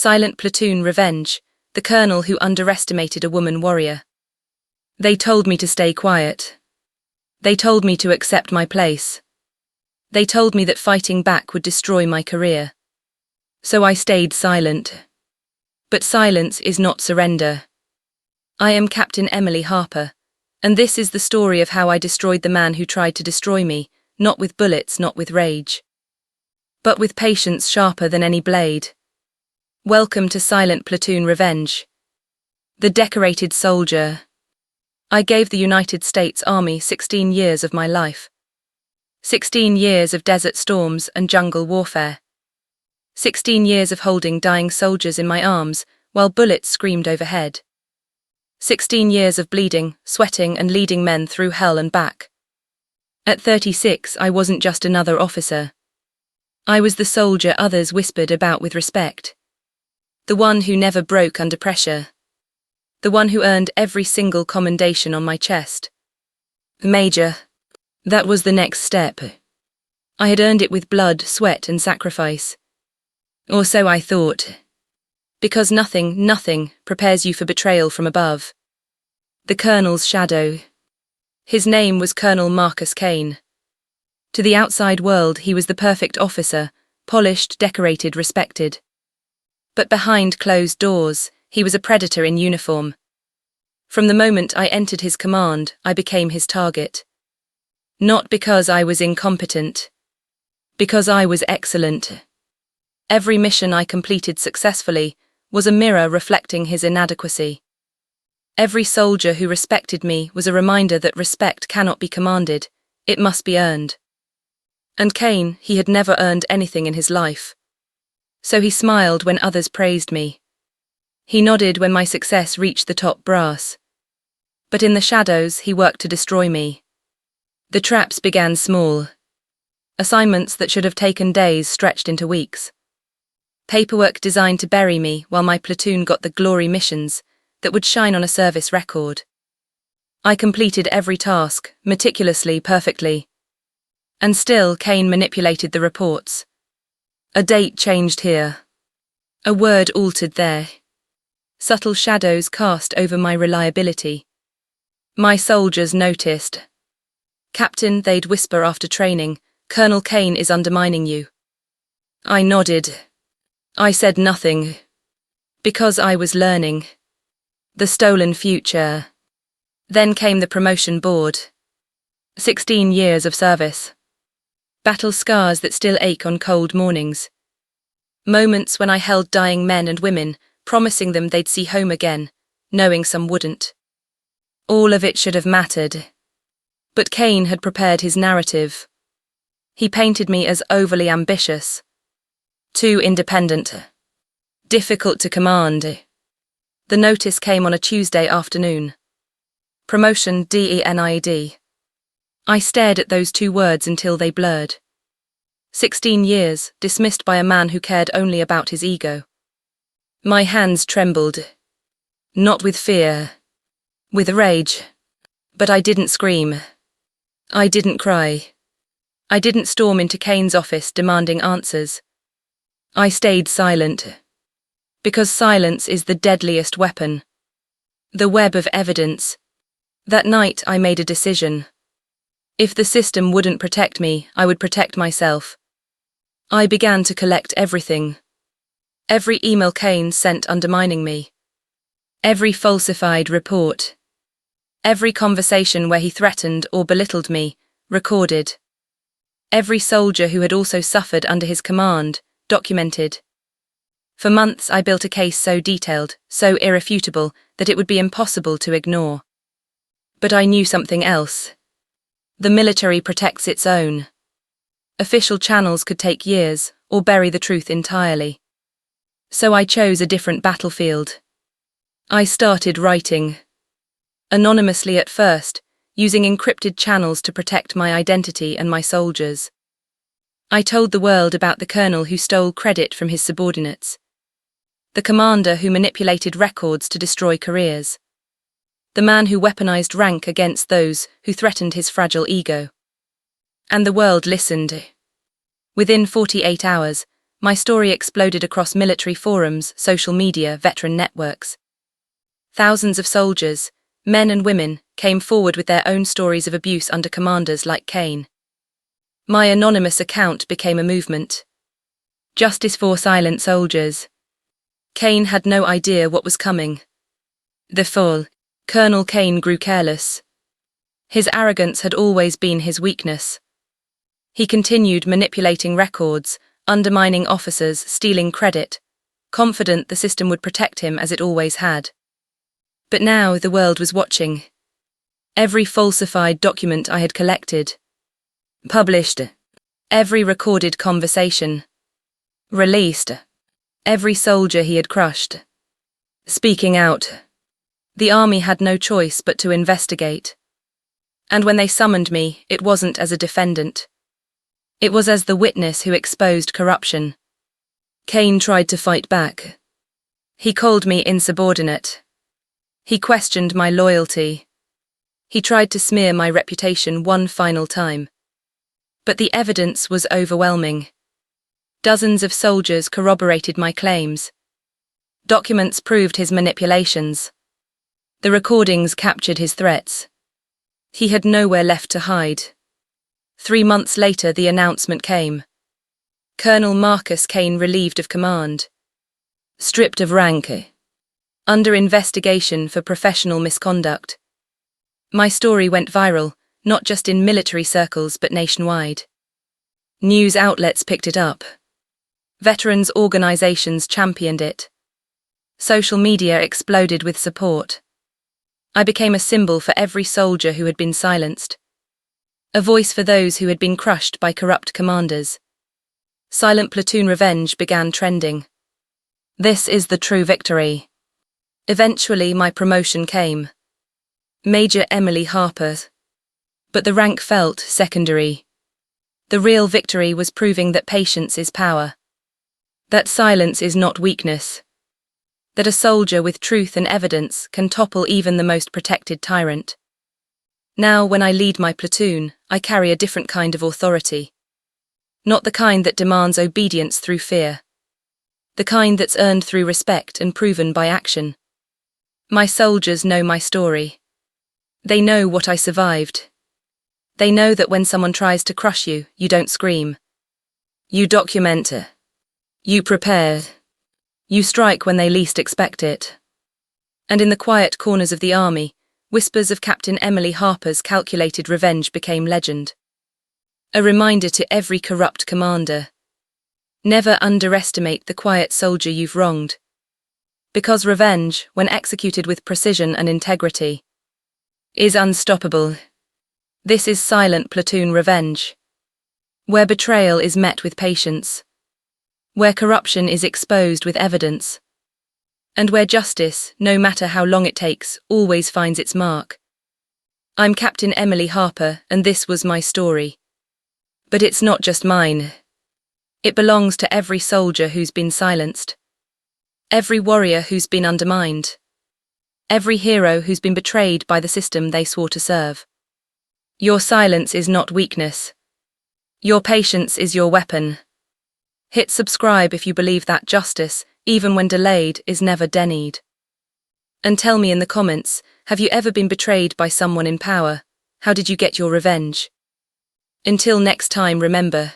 Silent Platoon Revenge, the colonel who underestimated a woman warrior. They told me to stay quiet. They told me to accept my place. They told me that fighting back would destroy my career. So I stayed silent. But silence is not surrender. I am Captain Emily Harper, and this is the story of how I destroyed the man who tried to destroy me, not with bullets, not with rage, but with patience sharper than any blade. Welcome to Silent Platoon Revenge. The decorated soldier. I gave the United States Army 16 years of my life. 16 years of desert storms and jungle warfare. 16 years of holding dying soldiers in my arms while bullets screamed overhead. 16 years of bleeding, sweating and leading men through hell and back. At 36, I wasn't just another officer. I was the soldier others whispered about with respect. The one who never broke under pressure. The one who earned every single commendation on my chest. Major. That was the next step. I had earned it with blood, sweat and sacrifice. Or so I thought. Because nothing prepares you for betrayal from above. The colonel's shadow. His name was Colonel Marcus Kane. To the outside world he was the perfect officer, polished, decorated, respected. But behind closed doors, he was a predator in uniform. From the moment I entered his command, I became his target. Not because I was incompetent. Because I was excellent. Every mission I completed successfully was a mirror reflecting his inadequacy. Every soldier who respected me was a reminder that respect cannot be commanded, it must be earned. And Kane, he had never earned anything in his life. So he smiled when others praised me. He nodded when my success reached the top brass. But in the shadows, he worked to destroy me. The traps began small. Assignments that should have taken days stretched into weeks. Paperwork designed to bury me while my platoon got the glory missions that would shine on a service record. I completed every task, meticulously, perfectly. And still, Kane manipulated the reports. A date changed here. A word altered there. Subtle shadows cast over my reliability. My soldiers noticed. Captain, they'd whisper after training, Colonel Kane is undermining you. I nodded. I said nothing. Because I was learning. The stolen future. Then came the promotion board. 16 years of service. Battle scars that still ache on cold mornings. Moments when I held dying men and women, promising them they'd see home again, knowing some wouldn't. All of it should have mattered. But Kane had prepared his narrative. He painted me as overly ambitious. Too independent. Difficult to command. The notice came on a Tuesday afternoon. Promotion DENID. I stared at those two words until they blurred. 16 years, dismissed by a man who cared only about his ego. My hands trembled. Not with fear. With rage. But I didn't scream. I didn't cry. I didn't storm into Kane's office demanding answers. I stayed silent. Because silence is the deadliest weapon. The web of evidence. That night I made a decision. If the system wouldn't protect me, I would protect myself. I began to collect everything. Every email Kane sent undermining me. Every falsified report. Every conversation where he threatened or belittled me, recorded. Every soldier who had also suffered under his command, documented. For months I built a case so detailed, so irrefutable, that it would be impossible to ignore. But I knew something else. The military protects its own. Official channels could take years, or bury the truth entirely. So I chose a different battlefield. I started writing. Anonymously at first, using encrypted channels to protect my identity and my soldiers. I told the world about the colonel who stole credit from his subordinates. The commander who manipulated records to destroy careers. The man who weaponized rank against those who threatened his fragile ego. And the world listened. Within 48 hours, My story exploded across military forums, social media, veteran networks. Thousands of soldiers, men and women, came forward with their own stories of abuse under commanders like Kane. My anonymous account became a movement. Justice for silent soldiers. Kane had no idea what was coming. The fall. Colonel Kane grew careless. His arrogance had always been his weakness. He continued manipulating records, undermining officers, stealing credit, confident the system would protect him as it always had. But now the world was watching. Every falsified document I had collected, published, every recorded conversation, released, every soldier he had crushed, speaking out. The army had no choice but to investigate. And when they summoned me, it wasn't as a defendant. It was as the witness who exposed corruption. Kane tried to fight back. He called me insubordinate. He questioned my loyalty. He tried to smear my reputation one final time. But the evidence was overwhelming. Dozens of soldiers corroborated my claims. Documents proved his manipulations. The recordings captured his threats. He had nowhere left to hide. 3 months later, the announcement came. Colonel Marcus Kane relieved of command. Stripped of rank. Under investigation for professional misconduct. My story went viral, not just in military circles but nationwide. News outlets picked it up. Veterans organizations championed it. Social media exploded with support. I became a symbol for every soldier who had been silenced. A voice for those who had been crushed by corrupt commanders. Silent platoon revenge began trending. This is the true victory. Eventually, my promotion came. Major Emily Harper. But the rank felt secondary. The real victory was proving that patience is power. That silence is not weakness. That a soldier with truth and evidence can topple even the most protected tyrant. Now, when I lead my platoon, I carry a different kind of authority. Not the kind that demands obedience through fear. The kind that's earned through respect and proven by action. My soldiers know my story. They know what I survived. They know that when someone tries to crush you, you don't scream. You document. You prepare. You strike when they least expect it. And in the quiet corners of the army, whispers of Captain Emily Harper's calculated revenge became legend. A reminder to every corrupt commander. Never underestimate the quiet soldier you've wronged. Because revenge, when executed with precision and integrity, is unstoppable. This is silent platoon revenge. Where betrayal is met with patience. Where corruption is exposed with evidence. And where justice, no matter how long it takes, always finds its mark. I'm Captain Emily Harper, and this was my story. But it's not just mine. It belongs to every soldier who's been silenced. Every warrior who's been undermined. Every hero who's been betrayed by the system they swore to serve. Your silence is not weakness. Your patience is your weapon. Hit subscribe if you believe that justice, even when delayed, is never denied. And tell me in the comments, have you ever been betrayed by someone in power? How did you get your revenge? Until next time, remember,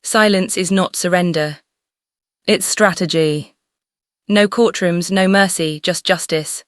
silence is not surrender. It's strategy. No courtrooms, no mercy, just justice.